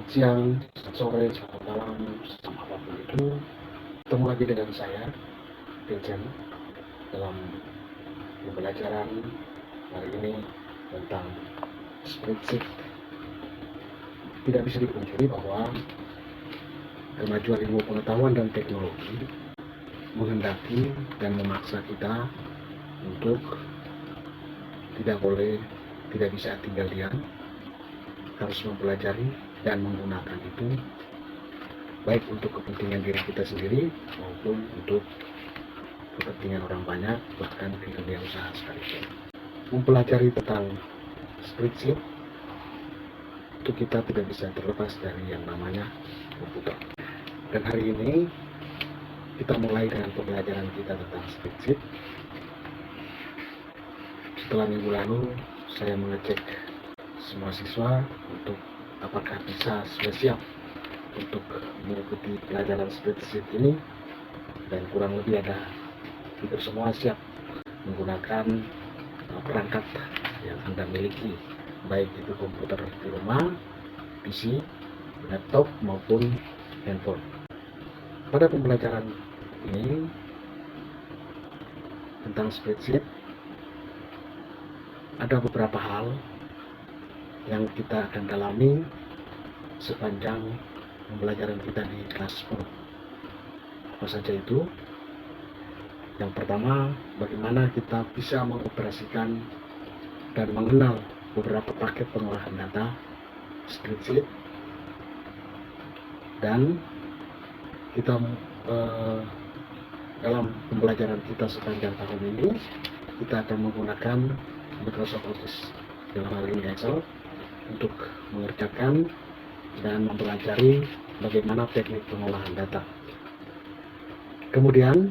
Selamat siang, selamat sore, selamat malam, selamat apapun itu. Ketemu lagi dengan saya, Vincent, dalam pembelajaran hari ini tentang spreadsheet. Tidak bisa dipungkiri bahwa kemajuan ilmu pengetahuan dan teknologi menghendaki dan memaksa kita untuk tidak bisa tinggal diam, harus mempelajari dan menggunakan itu baik untuk kepentingan diri kita sendiri maupun untuk kepentingan orang banyak, bahkan di dunia usaha sekalipun. Mempelajari tentang spreadsheet itu kita tidak bisa terlepas dari yang namanya komputer. Dan hari ini kita mulai dengan pembelajaran kita tentang spreadsheet. Setelah minggu lalu saya mengecek semua siswa untuk apakah sudah siap untuk mengikuti pelajaran spreadsheet ini, dan kurang lebih ada hampir semua siap menggunakan perangkat yang Anda miliki, baik itu komputer di rumah, PC, laptop maupun handphone. Pada pembelajaran ini tentang spreadsheet ada beberapa hal yang kita akan dalami sepanjang pembelajaran kita di kelas 10. Apa saja itu? Yang pertama, bagaimana kita bisa mengoperasikan dan mengenal beberapa paket pengolahan data spreadsheet, dan kita dalam pembelajaran kita sepanjang tahun ini kita akan menggunakan Microsoft Office, dalam hal ini Excel, untuk mengerjakan dan mempelajari bagaimana teknik pengolahan data. Kemudian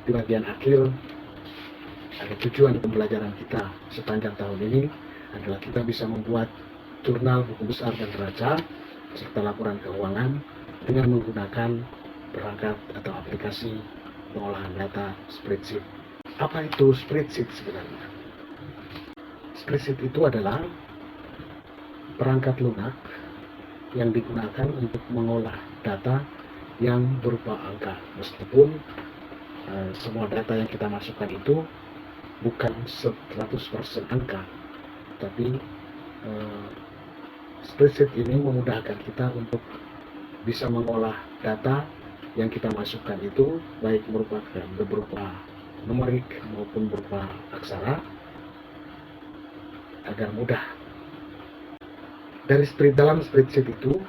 di bagian akhir ada tujuan pembelajaran kita sepanjang tahun ini adalah kita bisa membuat jurnal, buku besar dan neraca serta laporan keuangan dengan menggunakan perangkat atau aplikasi pengolahan data spreadsheet. Apa itu spreadsheet sebenarnya? Spreadsheet itu adalah perangkat lunak yang digunakan untuk mengolah data yang berupa angka, meskipun semua data yang kita masukkan itu bukan 100% angka, tapi spreadsheet ini memudahkan kita untuk bisa mengolah data yang kita masukkan itu baik berupa numerik maupun berupa aksara agar mudah. Dalam spreadsheet itu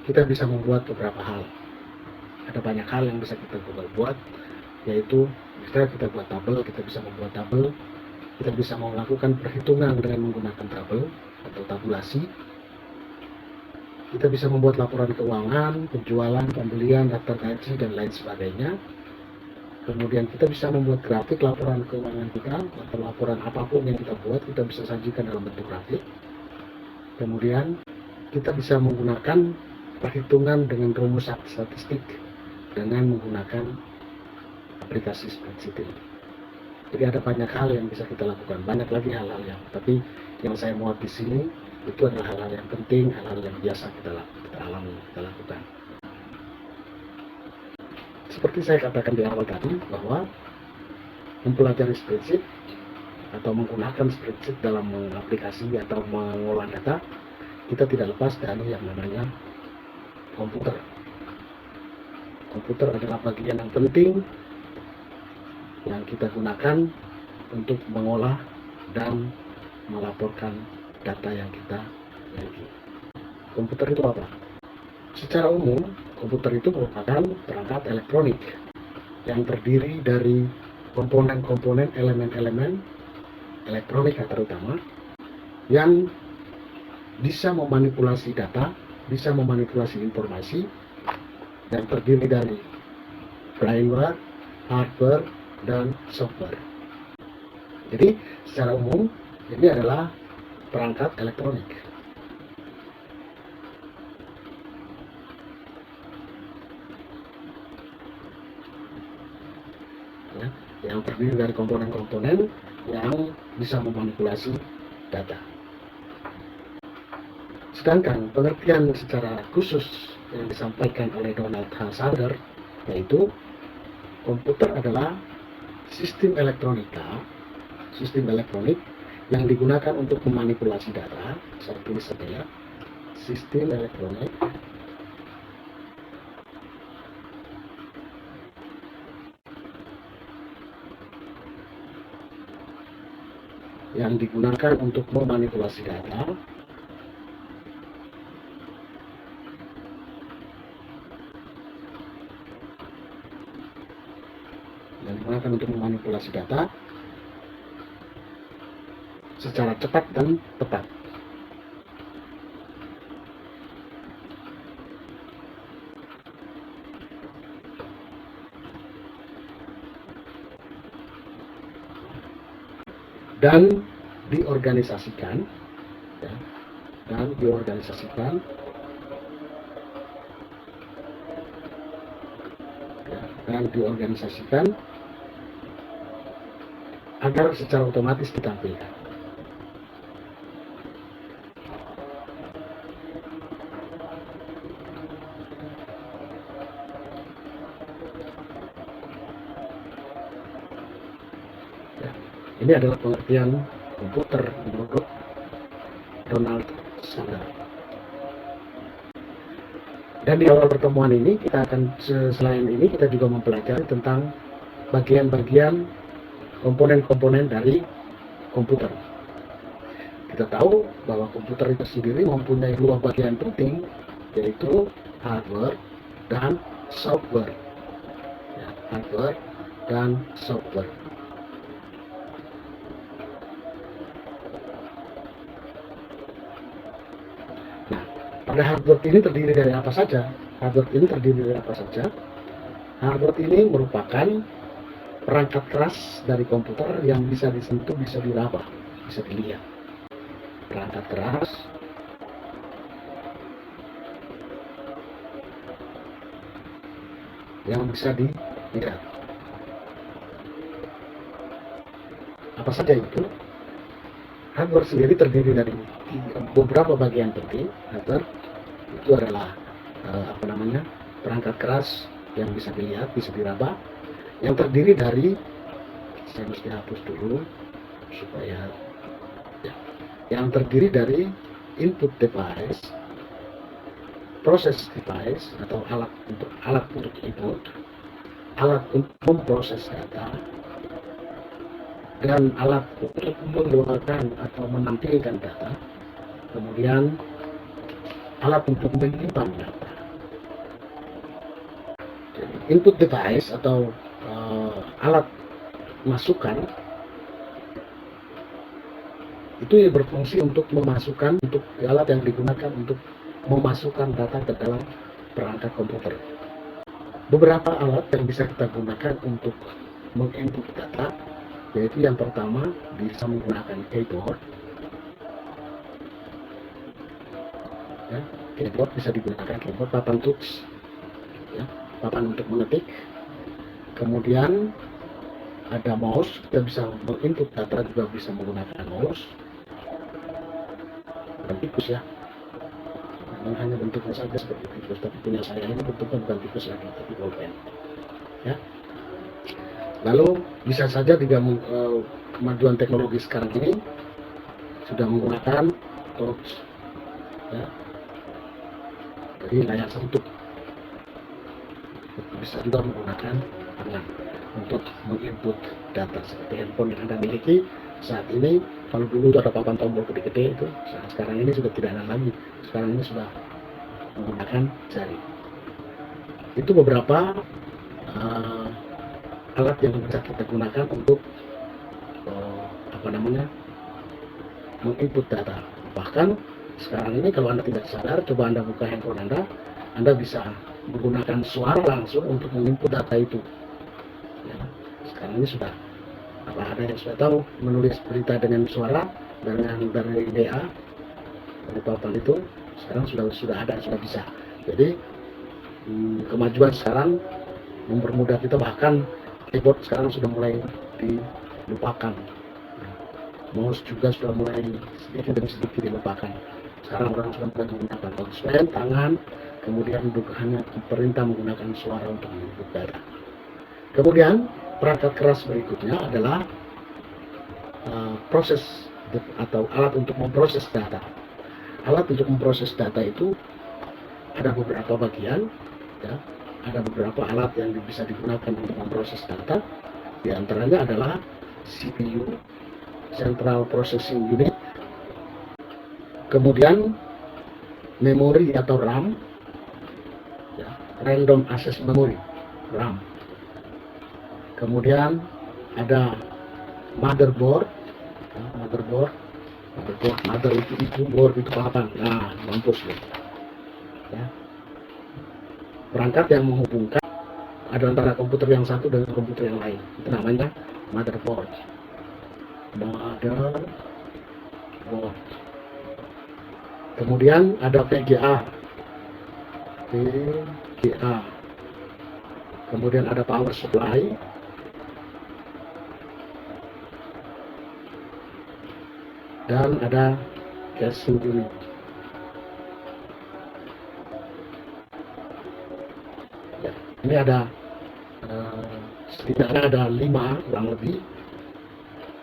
kita bisa membuat beberapa hal. Ada banyak hal yang bisa kita buat, yaitu misalnya kita buat tabel, kita bisa membuat tabel, kita bisa melakukan perhitungan dengan menggunakan tabel atau tabulasi, kita bisa membuat laporan keuangan, penjualan, pembelian, daftar gaji, dan lain sebagainya. Kemudian kita bisa membuat grafik laporan keuangan kita, atau laporan apapun yang kita buat, kita bisa sajikan dalam bentuk grafik. Kemudian kita bisa menggunakan perhitungan dengan rumus statistik dengan menggunakan aplikasi spreadsheet ini. Jadi ada banyak hal yang bisa kita lakukan, banyak lagi hal-hal tapi yang saya muat di sini itu adalah hal-hal yang penting, hal-hal yang biasa kita alami, kita lakukan. Seperti saya katakan di awal tadi, bahwa mempelajari spreadsheet atau menggunakan spreadsheet dalam mengaplikasi atau mengolah data, kita tidak lepas dari yang namanya komputer. Komputer adalah bagian yang penting yang kita gunakan untuk mengolah dan melaporkan data yang kita miliki. Komputer itu apa? Secara umum, komputer itu merupakan perangkat elektronik yang terdiri dari komponen-komponen, elemen-elemen elektronika terutama, yang bisa memanipulasi data, bisa memanipulasi informasi, dan terdiri dari firmware, hardware, dan software. Jadi secara umum ini adalah perangkat elektronik. Yang terdiri dari komponen-komponen yang bisa memanipulasi data. Sedangkan pengertian secara khusus yang disampaikan oleh Donald H. Sander, yaitu komputer adalah sistem elektronik yang digunakan untuk memanipulasi data. Saya tulis saja ya, sistem elektronik yang digunakan untuk memanipulasi data secara cepat dan tepat. Dan diorganisasikan, ya, dan diorganisasikan agar secara otomatis ditampilkan. Ya, ini adalah pengertian komputer menurut Donald Sander. Dan di awal pertemuan ini selain ini kita juga mempelajari tentang bagian-bagian komponen-komponen dari komputer. Kita tahu bahwa komputer itu sendiri mempunyai dua bagian penting, yaitu hardware dan software. Ya, hardware dan software. Nah, pada hardware ini terdiri dari apa saja? Hardware ini merupakan perangkat keras dari komputer yang bisa disentuh, bisa diraba, bisa dilihat. Perangkat keras yang bisa dilihat. Apa saja itu? Hardware sendiri terdiri dari beberapa bagian penting. Hardware itu adalah perangkat keras yang bisa dilihat, bisa diraba, yang terdiri dari, saya mesti hapus dulu supaya ya, yang terdiri dari input device, proses device atau alat untuk input, alat untuk memproses data, dan alat untuk mengeluarkan atau menampilkan data, kemudian alat untuk menyimpan data. Jadi, input device atau alat masukan itu berfungsi untuk memasukkan, untuk alat yang digunakan untuk memasukkan data ke dalam perangkat komputer. Beberapa alat yang bisa kita gunakan untuk menginput data, yaitu yang pertama bisa menggunakan keyboard. Ya, keyboard bisa digunakan, keyboard, papan tools, ya, papan untuk mengetik. Kemudian ada mouse, kita bisa menginput data juga bisa menggunakan mouse. Dan tikus ya, memang hanya bentuknya saja seperti tikus, tapi punya saya ini bentuknya bukan tikus lagi, tapi bolpen. Ya. Lalu bisa saja kemajuan teknologi sekarang ini sudah menggunakan touch, ya, jadi layar sentuh. Bisa juga menggunakan tangan untuk menginput data seperti handphone yang Anda miliki saat ini. Kalau dulu itu ada papan tombol gede-gede itu, sekarang ini sudah tidak ada lagi. Sekarang ini sudah menggunakan jari. Itu beberapa alat yang bisa kita gunakan untuk menginput data. Bahkan sekarang ini kalau Anda tidak sadar, coba Anda buka handphone Anda bisa menggunakan suara langsung untuk menginput data itu. Ya, sekarang ini sudah ada yang sudah tahu menulis berita dengan suara dari WA, dari papan itu sekarang sudah ada, sudah bisa. Jadi kemajuan sekarang mempermudah kita, bahkan keyboard sekarang sudah mulai dilupakan, mouse juga sudah mulai sedikit demi sedikit dilupakan. Sekarang orang sudah mulai menggunakan konsumen, tangan, kemudian hanya pemerintah menggunakan suara untuk menginput data. Kemudian perangkat keras berikutnya adalah proses atau alat untuk memproses data. Alat untuk memproses data itu ada beberapa bagian, ya. Ada beberapa alat yang bisa digunakan untuk memproses data. Di antaranya adalah CPU, Central Processing Unit, kemudian memori atau RAM, ya, Random Access Memory, RAM. Kemudian ada motherboard, ya, mother itu board itu apa? Nah, mampus ya. Ya. Perangkat yang menghubungkan ada antara komputer yang satu dengan komputer yang lain. Itu namanya motherboard. Kemudian ada VGA. Kemudian ada power supply. Dan ada casing unit. Ya, ini ada setidaknya ada 5 kurang lebih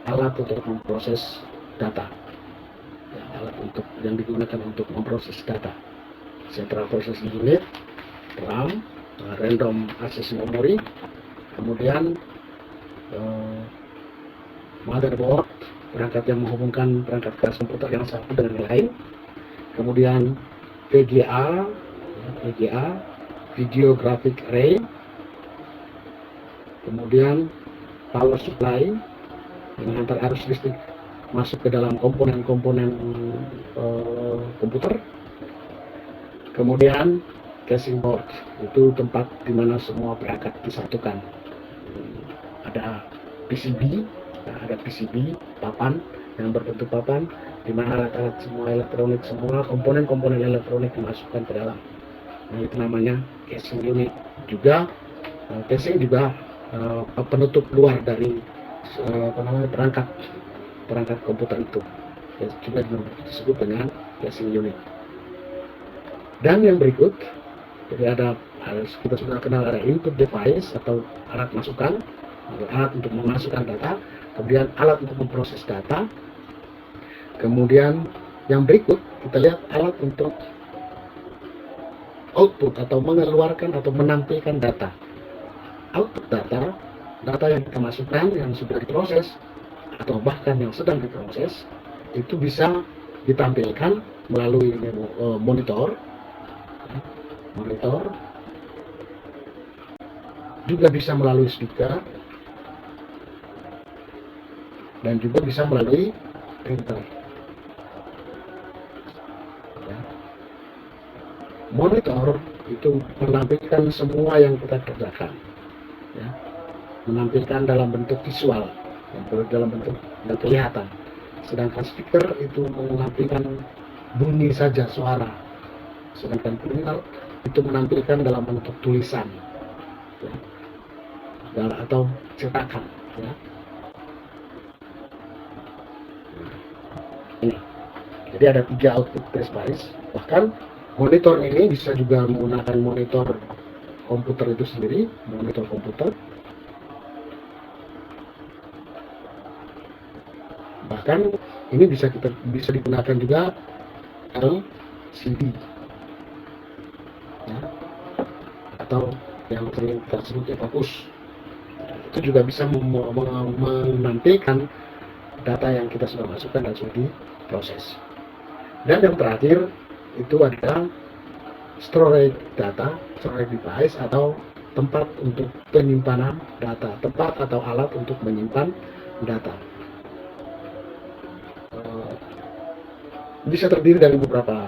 alat untuk memproses data, ya, alat untuk yang digunakan untuk memproses data. Central Processing Unit, RAM, Random Access Memory, kemudian motherboard, perangkat yang menghubungkan perangkat keras komputer yang satu dengan yang lain, kemudian VGA, Video Graphic Array, kemudian power supply yang mengantar arus listrik masuk ke dalam komponen-komponen komputer, kemudian casing board, itu tempat di mana semua perangkat disatukan. Ada PCB, papan yang berbentuk papan, di mana alat-alat semua elektronik, semua komponen-komponen elektronik dimasukkan ke dalam. Nah, itu namanya casing unit. Juga casing juga penutup luar dari perangkat komputer itu, juga disebut dengan casing unit. Dan yang berikut, jadi kita sudah kenal ada input device atau alat masukan, alat untuk memasukkan data, kemudian alat untuk memproses data, kemudian yang berikut kita lihat alat untuk output atau mengeluarkan atau menampilkan data. Output data yang kita masukkan yang sudah diproses atau bahkan yang sedang diproses itu bisa ditampilkan melalui monitor, juga bisa melalui speaker, dan juga bisa melalui printer. Monitor itu menampilkan semua yang kita kerjakan, ya, menampilkan dalam bentuk visual, dalam bentuk yang kelihatan. Sedangkan speaker itu menampilkan bunyi saja, suara. Sedangkan printer itu menampilkan dalam bentuk tulisan, ya, atau cetakan, ya. Ini. Jadi ada 3 output device. Bahkan monitor ini bisa juga menggunakan monitor komputer itu sendiri, monitor komputer. Bahkan ini bisa digunakan juga LCD, ya, atau yang sering kita sebut fokus. Itu juga bisa menampilkan data yang kita sudah masukkan dan sudah diproses. Dan yang terakhir itu ada storage device atau tempat untuk penyimpanan data, tempat atau alat untuk menyimpan data. Bisa terdiri dari beberapa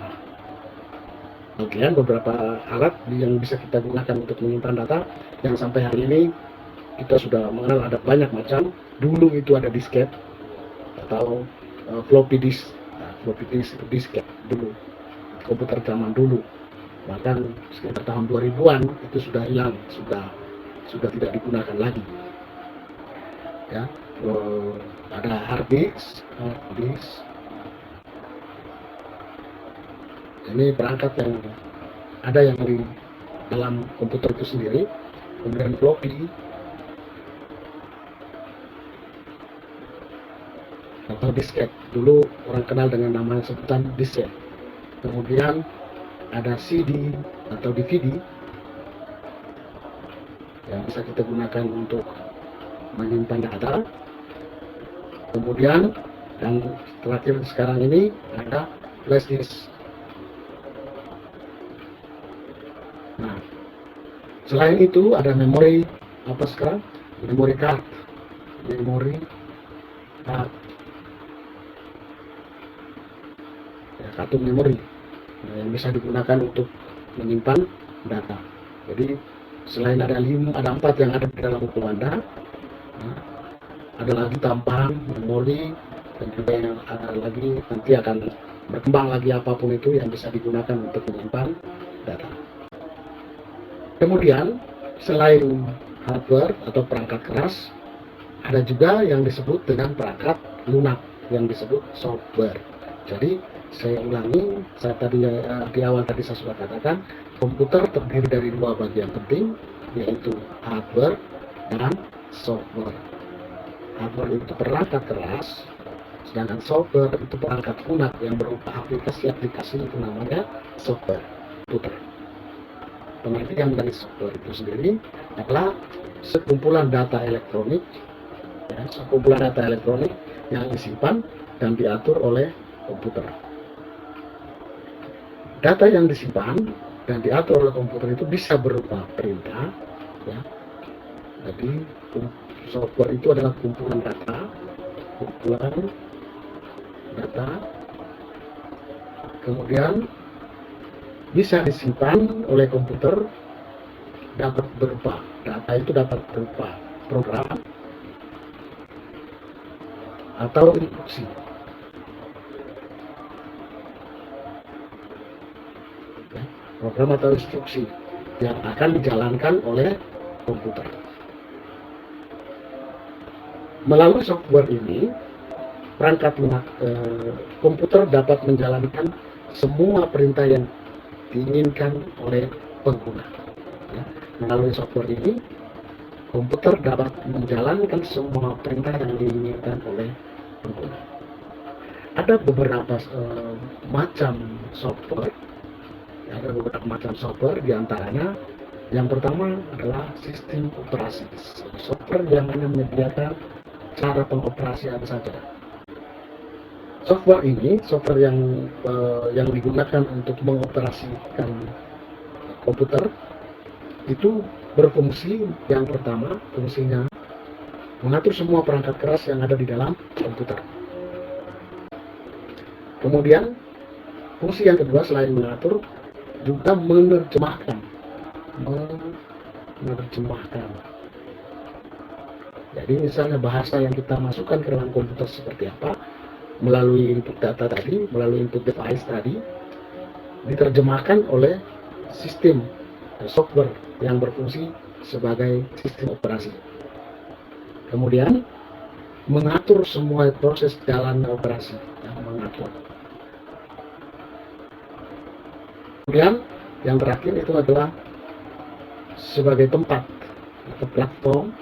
bagian, beberapa alat yang bisa kita gunakan untuk menyimpan data, yang sampai hari ini kita sudah mengenal ada banyak macam. Dulu itu ada disket atau floppy disk. Floppy disk itu disket dulu, komputer zaman dulu. Bahkan sekitar tahun 2000-an itu sudah hilang, sudah tidak digunakan lagi. Ya, ada hard disk, Ini perangkat yang ada yang di dalam komputer itu sendiri. Kemudian floppy atau disket, dulu orang kenal dengan nama sebutan disket. Kemudian ada CD atau DVD yang bisa kita gunakan untuk menyimpan data. Kemudian yang terakhir sekarang ini ada flash disk. Nah, selain itu ada memori apa sekarang? Memori card. Memori card. Ya, kartu memori yang bisa digunakan untuk menyimpan data. Jadi selain ada 4 yang ada di dalam buku Anda, nah, ada lagi tambahan memori, dan juga yang ada lagi nanti akan berkembang lagi apapun itu yang bisa digunakan untuk menyimpan data. Kemudian selain hardware atau perangkat keras, ada juga yang disebut dengan perangkat lunak yang disebut software. Jadi saya ulangi, di awal tadi saya sudah katakan, komputer terdiri dari 2 bagian penting, yaitu hardware dan software. Hardware itu perangkat keras, sedangkan software itu perangkat lunak yang berupa aplikasi-aplikasi, itu namanya software komputer. Pengertian dari software itu sendiri adalah sekumpulan data elektronik, ya, sekumpulan data elektronik yang disimpan dan diatur oleh komputer. Data yang disimpan dan diatur oleh komputer itu bisa berupa perintah, ya. Jadi software itu adalah kumpulan data, kemudian bisa disimpan oleh komputer, dapat berupa data itu dapat berupa program atau instruksi. Program atau instruksi yang akan dijalankan oleh komputer. Melalui software ini, perangkat lunak komputer dapat menjalankan semua perintah yang diinginkan oleh pengguna. Ya, melalui software ini, komputer dapat menjalankan semua perintah yang diinginkan oleh pengguna. Ada beberapa macam software. Ada beberapa macam software, diantaranya yang pertama adalah sistem operasi, software yang hanya menyediakan cara pengoperasian saja. Software ini, software yang digunakan untuk mengoperasikan komputer itu berfungsi, yang pertama fungsinya mengatur semua perangkat keras yang ada di dalam komputer. Kemudian fungsi yang kedua selain mengatur, juga menerjemahkan. Jadi misalnya bahasa yang kita masukkan ke dalam komputer seperti apa, melalui input data tadi, melalui input device tadi, diterjemahkan oleh sistem software yang berfungsi sebagai sistem operasi. Kemudian mengatur semua proses jalan operasi, yang mengatur. Kemudian yang terakhir itu adalah sebagai tempat atau platform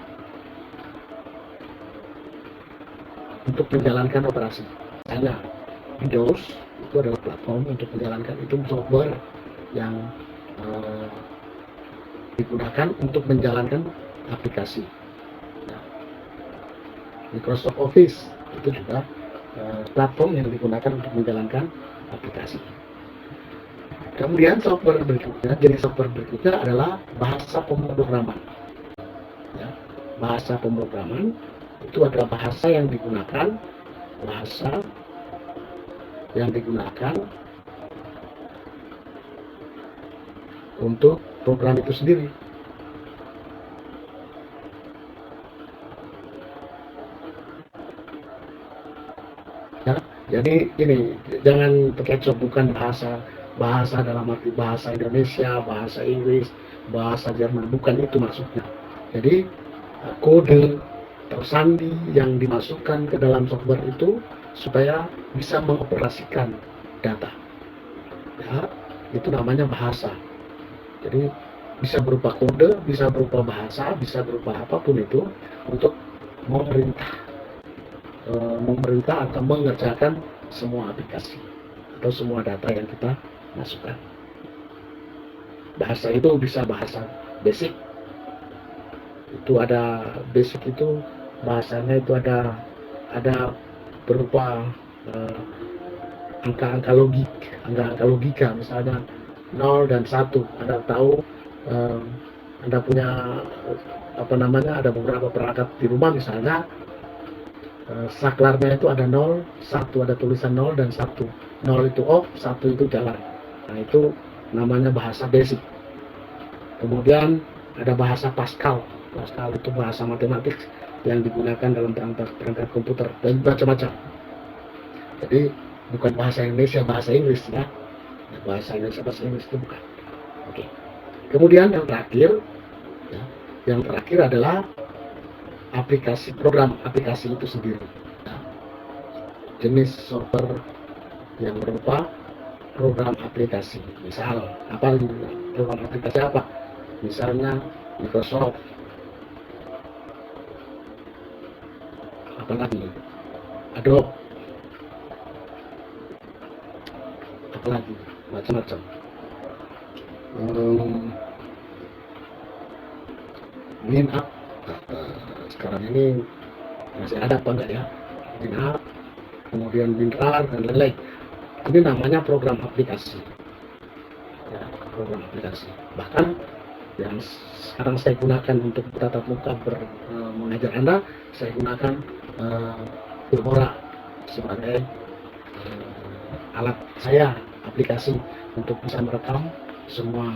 untuk menjalankan operasi. Misalnya Windows itu adalah platform untuk menjalankan, itu software yang digunakan untuk menjalankan aplikasi. Nah, Microsoft Office itu juga platform yang digunakan untuk menjalankan aplikasi. Kemudian software berikutnya, jenis software berikutnya adalah bahasa pemrograman. Ya, bahasa pemrograman itu adalah bahasa yang digunakan untuk program itu sendiri. Ya, jadi ini jangan terkecoh, bukan bahasa dalam arti bahasa Indonesia, bahasa Inggris, bahasa Jerman, bukan itu maksudnya. Jadi kode atau sandi yang dimasukkan ke dalam software itu supaya bisa mengoperasikan data. ya, itu namanya bahasa. Jadi bisa berupa kode, bisa berupa bahasa, bisa berupa apapun itu untuk memerintah memerintah atau mengerjakan semua aplikasi atau semua data yang kita masukkan. Bahasa itu bisa bahasa basic, itu ada basic itu bahasanya itu ada berupa angka-angka logika, misalnya 0 dan 1. Anda tahu Anda punya ada beberapa perangkat di rumah, misalnya saklarnya itu ada 0, 1, ada tulisan 0 dan 1. 0 itu off, 1 itu jalan. Nah, itu namanya bahasa basic. Kemudian ada bahasa Pascal. Pascal itu bahasa matematik yang digunakan dalam perangkat komputer dan macam-macam. Jadi bukan bahasa Indonesia, bahasa Inggris ya. Bahasa Indonesia, bahasa Inggris itu bukan. Oke. Kemudian yang terakhir adalah aplikasi, program aplikasi itu sendiri. Nah, jenis software yang berupa program aplikasi. Misal, program aplikasi apa? Misalnya Microsoft, apalagi Adobe, apalagi macam-macam. WinUp, sekarang ini masih ada apa enggak ya? WinUp, kemudian WinRAR dan lain-lain. Ini namanya program aplikasi. Ya, program aplikasi. Bahkan yang sekarang saya gunakan untuk tatap muka mengajar Anda, saya gunakan Filmora sebagai alat saya, aplikasi untuk bisa merekam semua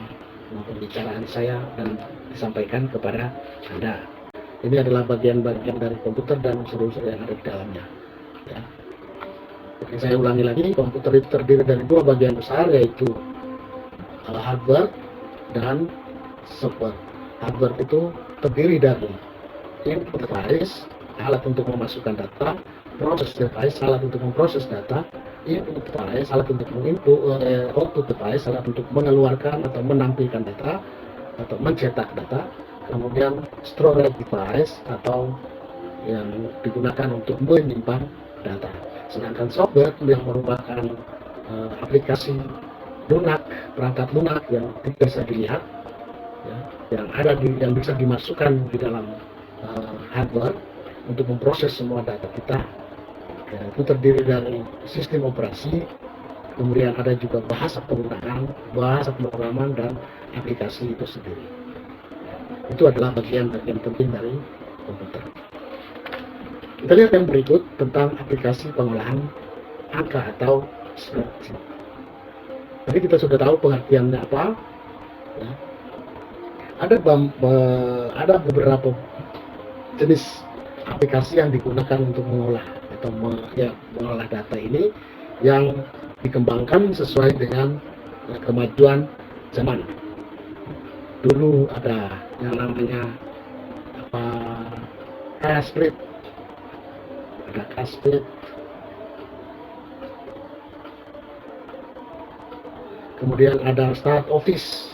pembicaraan saya dan disampaikan kepada Anda. Ini adalah bagian-bagian dari komputer dan unsur-unsur yang ada di dalamnya. Ya. Oke, saya ulangi lagi, komputer itu terdiri dari dua bagian besar, yaitu hardware dan software. Hardware itu terdiri dari input device, alat untuk memasukkan data, proses device, alat untuk memproses data, input device, alat untuk output device, alat untuk mengeluarkan atau menampilkan data atau mencetak data, kemudian storage device atau yang digunakan untuk menyimpan data. Sedangkan software yang merupakan aplikasi lunak, perangkat lunak yang tidak bisa dilihat, ya, yang bisa dimasukkan di dalam hardware untuk memproses semua data kita. Ya, itu terdiri dari sistem operasi, kemudian ada juga bahasa penggunaan, bahasa pemrograman, dan aplikasi itu sendiri. Itu adalah bagian-bagian penting dari komputer. Kita lihat yang berikut tentang aplikasi pengolahan angka atau spreadsheet. Tadi kita sudah tahu pengertiannya apa. Ya. Ada beberapa jenis aplikasi yang digunakan untuk mengolah atau mengolah data ini yang dikembangkan sesuai dengan kemajuan zaman. Dulu ada yang namanya Cassplit, ada Cassplit. Kemudian ada Start Office.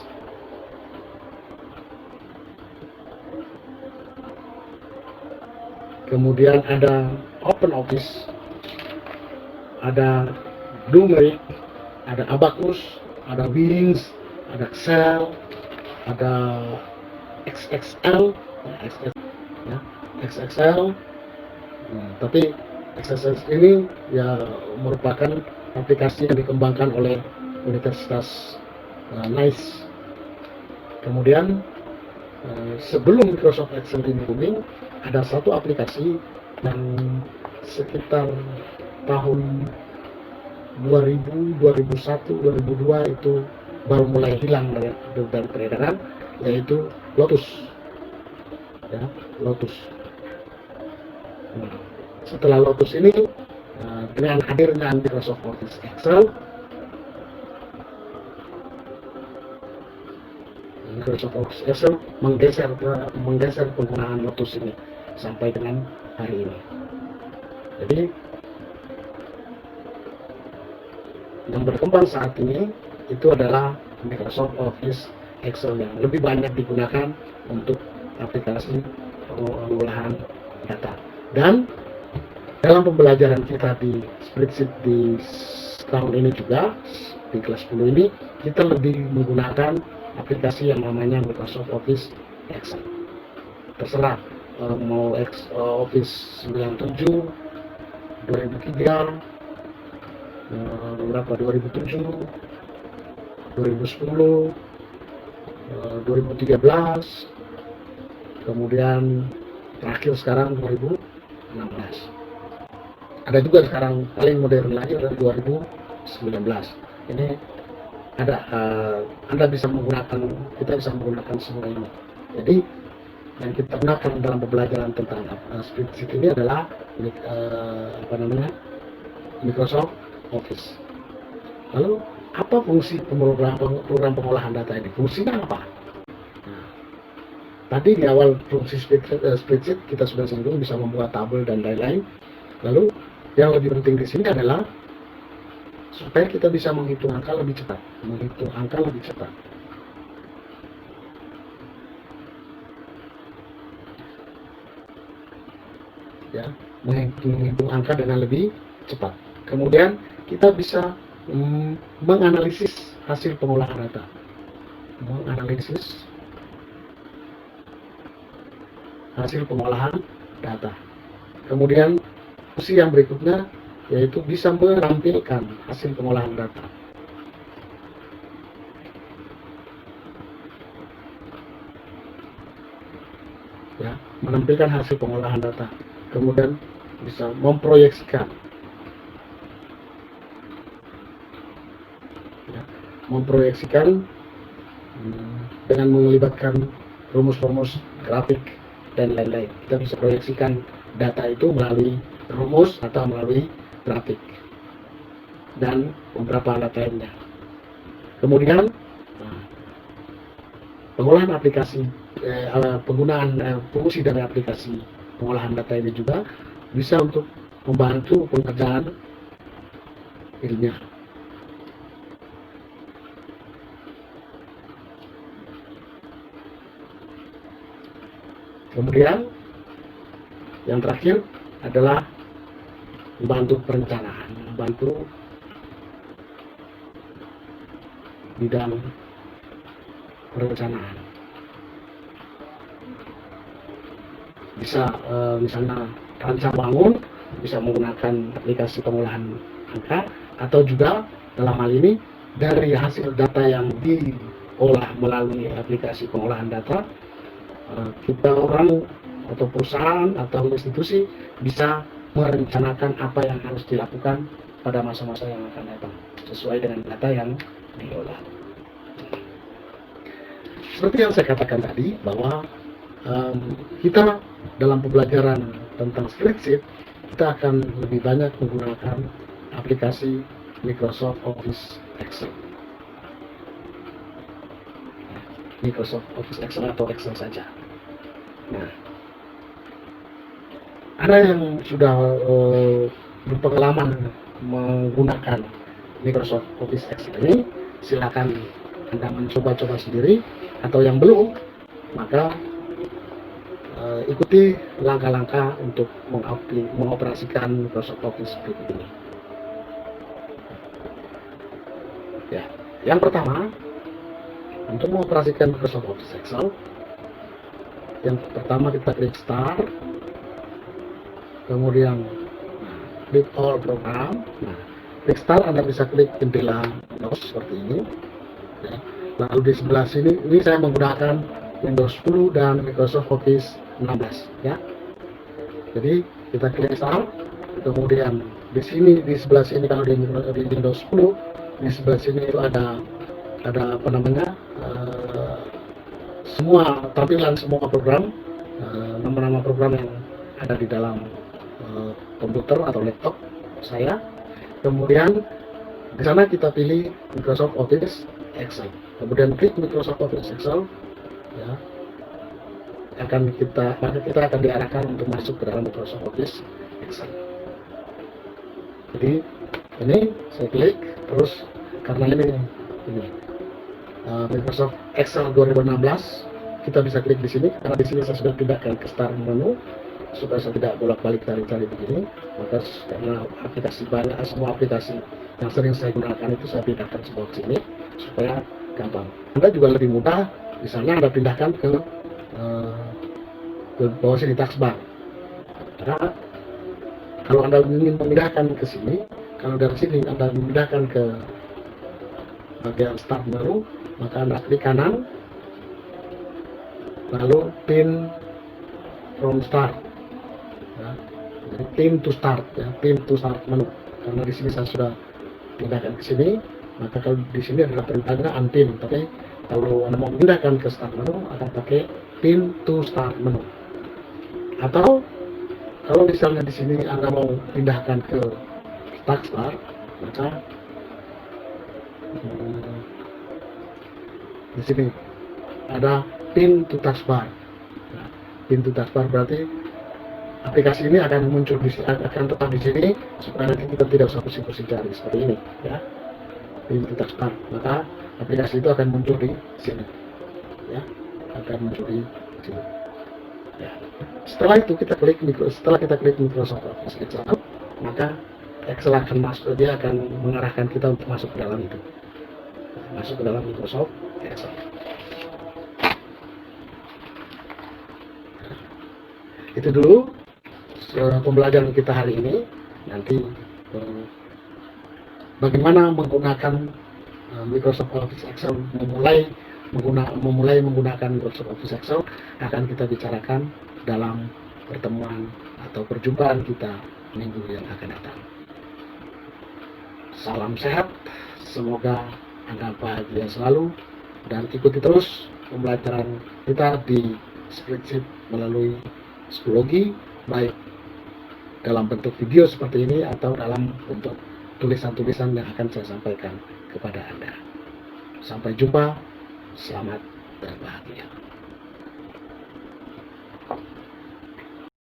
Kemudian ada Open Office, ada Numeric, ada Abacus, ada Wings, ada Excel, ada XXL, ya, XXL. Tapi XXL ini ya merupakan aplikasi yang dikembangkan oleh Universitas Nice. Kemudian sebelum Microsoft Excel ini booming, ada satu aplikasi yang sekitar tahun 2000, 2001, 2002 itu baru mulai hilang dari peredaran, yaitu Lotus. Ya, Lotus. Nah, setelah Lotus ini, dengan hadirnya Microsoft Office Excel, Microsoft Office Excel menggeser penggunaan Lotus ini sampai dengan hari ini. Jadi yang berkembang saat ini itu adalah Microsoft Office Excel yang lebih banyak digunakan untuk aplikasi pengolahan data. Dan dalam pembelajaran kita di spreadsheet di tahun ini juga, di kelas 10 ini, kita lebih menggunakan aplikasi yang namanya Microsoft Office Excel. Terserah mau Office 97, 2003, berapa 2007, 2010, 2013, kemudian terakhir sekarang 2016. Ada juga sekarang paling modern lagi adalah 2019. Ini ada Anda bisa menggunakan, kita bisa menggunakan semua ini. Jadi yang kita gunakan dalam pembelajaran tentang spreadsheet ini adalah Microsoft Office. Lalu apa fungsi program pengolahan data ini? Fungsinya apa? Nah, tadi di awal fungsi spreadsheet kita sudah singgung, bisa membuat tabel dan lain-lain. Lalu yang lebih penting di sini adalah supaya kita bisa menghitung angka lebih cepat, ya, menghitung angka dengan lebih cepat. Kemudian kita bisa menganalisis hasil pengolahan data, Kemudian fungsi yang berikutnya yaitu bisa menampilkan hasil pengolahan data. Ya, menampilkan hasil pengolahan data. Kemudian bisa memproyeksikan. Ya, memproyeksikan dengan melibatkan rumus-rumus grafik dan lain-lain. Kita bisa proyeksikan data itu melalui rumus atau melalui grafik dan beberapa alat lainnya. Kemudian pengolahan aplikasi, penggunaan fungsi dari aplikasi pengolahan data ini juga bisa untuk membantu pengerjaan ilmiah. Kemudian yang terakhir adalah membantu perencanaan, membantu bidang perencanaan. Bisa misalnya rancang bangun, bisa menggunakan aplikasi pengolahan angka, atau juga dalam hal ini dari hasil data yang diolah melalui aplikasi pengolahan data, kita orang atau perusahaan atau institusi bisa merencanakan apa yang harus dilakukan pada masa-masa yang akan datang sesuai dengan data yang diolah. Seperti yang saya katakan tadi, bahwa kita dalam pembelajaran tentang spreadsheet, kita akan lebih banyak menggunakan aplikasi Microsoft Office Excel. Microsoft Office Excel atau Excel saja. Nah, ada yang sudah berpengalaman menggunakan Microsoft Office Excel ini, silakan Anda mencoba-coba sendiri, atau yang belum, maka ikuti langkah-langkah untuk mengoperasikan Microsoft Office berikut ini. Ya, yang pertama, untuk mengoperasikan Microsoft Office Excel, yang pertama kita klik Start, kemudian klik All Program. Nah, klik Start, Anda bisa klik jendela Windows seperti ini. Ya. Lalu di sebelah sini, ini saya menggunakan Windows 10 dan Microsoft Office 16. Ya. Jadi kita klik Start, kemudian di sini, di sebelah sini kalau di Windows 10, di sebelah sini itu ada apa namanya, semua tampilan semua program, nama-nama program yang ada di dalam komputer atau laptop saya. Kemudian di sana kita pilih Microsoft Office Excel, kemudian klik Microsoft Office Excel, ya, maka kita akan diarahkan untuk masuk ke dalam Microsoft Office Excel. Jadi ini saya klik terus, karena ini ini. Microsoft Excel 2016, kita bisa klik di sini. Karena di sini saya sudah pindahkan ke start menu supaya saya tidak bolak-balik cari-cari begini. Maka karena aplikasi banyak, semua aplikasi yang sering saya gunakan itu saya pindahkan semua ke sini supaya gampang. Anda juga lebih mudah, misalnya Anda pindahkan ke bawah sini taskbar. Karena kalau Anda ingin memindahkan ke sini, kalau dari sini Anda memindahkan ke bagian start menu, maka Anda klik kanan, lalu pin from start, ya. Jadi pin to start, ya, pin to start menu. Karena di sini saya sudah pindahkan ke sini, maka kalau di sini adalah perintahnya unpin. Tapi kalau Anda mau pindahkan ke start menu, akan pakai pin to start menu. Atau kalau misalnya di sini Anda mau pindahkan ke taskbar, maka di sini ada pin to taskbar. Nah, pin to taskbar berarti aplikasi ini akan muncul di sini, akan tetap di sini supaya nanti kita tidak usah pusing-pusing cari seperti ini, ya. Pin to taskbar, maka aplikasi itu akan muncul di sini, ya, akan muncul di sini. Ya. Setelah kita klik Microsoft Office Excel, maka Excel akan masuk, dia akan mengarahkan kita untuk masuk ke dalam itu, masuk ke dalam Microsoft Excel. Itu dulu pembelajaran kita hari ini. Nanti bagaimana menggunakan Microsoft Office Excel, memulai menggunakan Microsoft Office Excel akan kita bicarakan dalam pertemuan atau perjumpaan kita minggu yang akan datang. Salam sehat, semoga Anda bahagia selalu, dan ikuti terus pembelajaran kita di Spreadsheet melalui Schoology, baik dalam bentuk video seperti ini atau dalam bentuk tulisan-tulisan yang akan saya sampaikan kepada Anda. Sampai jumpa, selamat berbahagia.